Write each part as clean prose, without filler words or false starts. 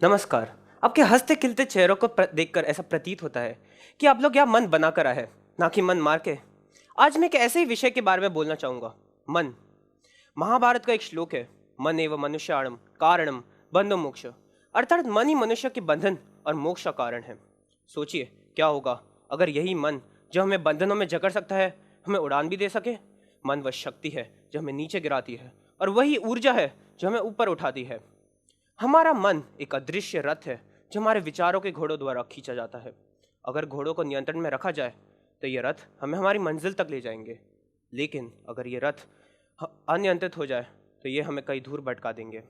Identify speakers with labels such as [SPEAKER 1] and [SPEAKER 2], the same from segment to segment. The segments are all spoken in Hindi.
[SPEAKER 1] नमस्कार। आपके हंसते खिलते चेहरों को देखकर ऐसा प्रतीत होता है कि आप लोग यहाँ मन बनाकर आए हैं, ना कि मन मार के। आज मैं एक ऐसे ही विषय के बारे में बोलना चाहूंगा, मन। महाभारत का एक श्लोक है, मन एव मनुष्याणम कारणम बंधो मोक्ष। अर्थात मन ही मनुष्य के बंधन और मोक्ष का कारण है। सोचिए क्या होगा अगर यही मन जो हमें बंधनों में जकड़ सकता है, हमें उड़ान भी दे सके। मन वह शक्ति है जो हमें नीचे गिराती है, और वही ऊर्जा है जो हमें ऊपर उठाती है। हमारा मन एक अदृश्य रथ है जो हमारे विचारों के घोड़ों द्वारा खींचा जाता है। अगर घोड़ों को नियंत्रण में रखा जाए तो ये रथ हमें हमारी मंजिल तक ले जाएंगे, लेकिन अगर ये रथ अनियंत्रित हो जाए तो ये हमें कई दूर भटका देंगे।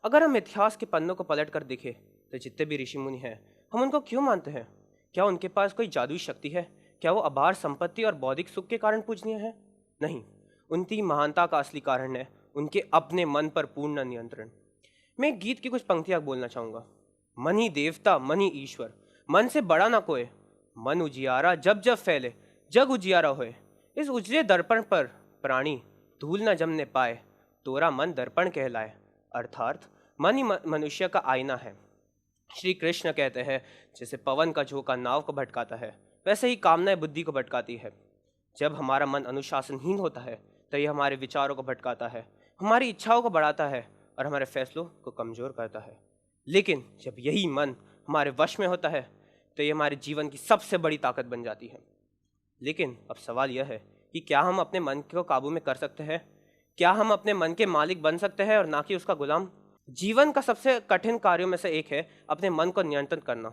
[SPEAKER 1] अगर हम इतिहास के पन्नों को पलट कर देखें तो जितने भी ऋषि मुनि हैं, हम उनको क्यों मानते हैं? क्या उनके पास कोई जादुई शक्ति है? क्या वो अपार संपत्ति और बौद्धिक सुख के कारण पूजनीय है? नहीं, उनकी महानता का असली कारण है उनके अपने मन पर पूर्ण नियंत्रण। मैं एक गीत की कुछ पंक्तियां बोलना चाहूंगा। मन ही देवता मन ही ईश्वर, मन से बड़ा ना कोई। मन उजियारा जब जब फैले, जग उजियारा होए। इस उजले दर्पण पर प्राणी धूल न जमने पाए, तोरा मन दर्पण कहलाए। अर्थात मन ही मनुष्य का आईना है। श्री कृष्ण कहते हैं, जैसे पवन का झोंका नाव को भटकाता है, वैसे ही कामनाएं बुद्धि को भटकाती है। जब हमारा मन अनुशासनहीन होता है तो यह हमारे विचारों को भटकाता है, हमारी इच्छाओं को बढ़ाता है और हमारे फैसलों को कमजोर करता है। लेकिन जब यही मन हमारे वश में होता है तो ये हमारे जीवन की सबसे बड़ी ताकत बन जाती है। लेकिन अब सवाल यह है कि क्या हम अपने मन को काबू में कर सकते हैं? क्या हम अपने मन के मालिक बन सकते हैं और ना कि उसका गुलाम? जीवन का सबसे कठिन कार्यों में से एक है अपने मन को नियंत्रित करना।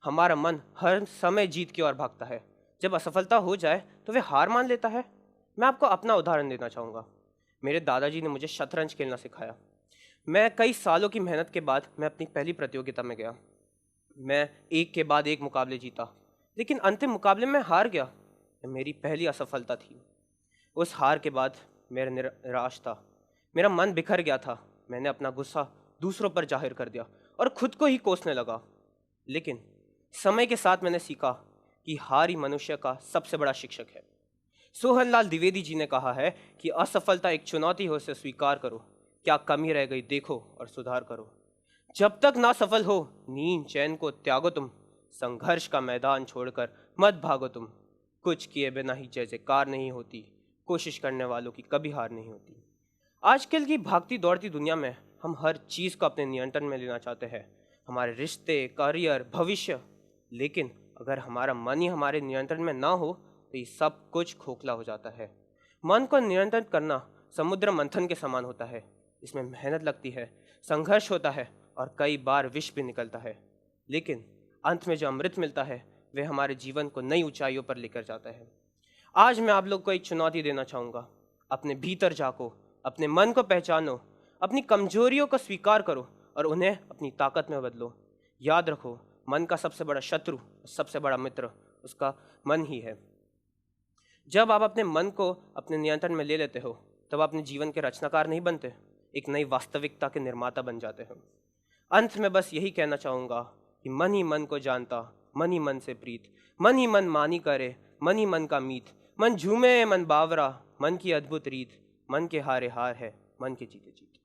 [SPEAKER 1] हमारा मन हर समय जीत की ओर भागता है। जब असफलता हो जाए तो वे हार मान लेता है। मैं आपको अपना उदाहरण देना चाहूँगा। मेरे दादाजी ने मुझे शतरंज खेलना सिखाया। मैं कई सालों की मेहनत के बाद मैं अपनी पहली प्रतियोगिता में गया। मैं एक के बाद एक मुकाबले जीता, लेकिन अंतिम मुकाबले में हार गया। मेरी पहली असफलता थी। उस हार के बाद मेरा निराश था, मेरा मन बिखर गया था। मैंने अपना गुस्सा दूसरों पर जाहिर कर दिया और खुद को ही कोसने लगा। लेकिन समय के साथ मैंने सीखा कि हार ही मनुष्य का सबसे बड़ा शिक्षक है। सोहनलाल द्विवेदी जी ने कहा है कि असफलता एक चुनौती हो, उसे स्वीकार करो। क्या कमी रह गई देखो और सुधार करो। जब तक ना सफल हो नींद चैन को त्यागो तुम, संघर्ष का मैदान छोड़कर मत भागो तुम। कुछ किए बिना ही जय जयकार नहीं होती, कोशिश करने वालों की कभी हार नहीं होती। आजकल की भागती दौड़ती दुनिया में हम हर चीज़ को अपने नियंत्रण में लेना चाहते हैं, हमारे रिश्ते, करियर, भविष्य। लेकिन अगर हमारा मन ही हमारे नियंत्रण में ना हो तो ये सब कुछ खोखला हो जाता है। मन को नियंत्रित करना समुद्र मंथन के समान होता है। इसमें मेहनत लगती है, संघर्ष होता है और कई बार विष भी निकलता है। लेकिन अंत में जो अमृत मिलता है वह हमारे जीवन को नई ऊंचाइयों पर लेकर जाता है। आज मैं आप लोग को एक चुनौती देना चाहूँगा। अपने भीतर झांको, अपने मन को पहचानो, अपनी कमजोरियों को स्वीकार करो और उन्हें अपनी ताकत में बदलो। याद रखो, मन का सबसे बड़ा शत्रु, सबसे बड़ा मित्र उसका मन ही है। जब आप अपने मन को अपने नियंत्रण में ले लेते हो तब अपने जीवन के रचनाकार नहीं बनते, एक नई वास्तविकता के निर्माता बन जाते हो। अंत में बस यही कहना चाहूँगा कि मन ही मन को जानता, मन ही मन से प्रीत, मन ही मन मानी करे, मन ही मन का मीत। मन झूमे मन बावरा, मन की अद्भुत रीत, मन के हारे हार है, मन के जीते जीत।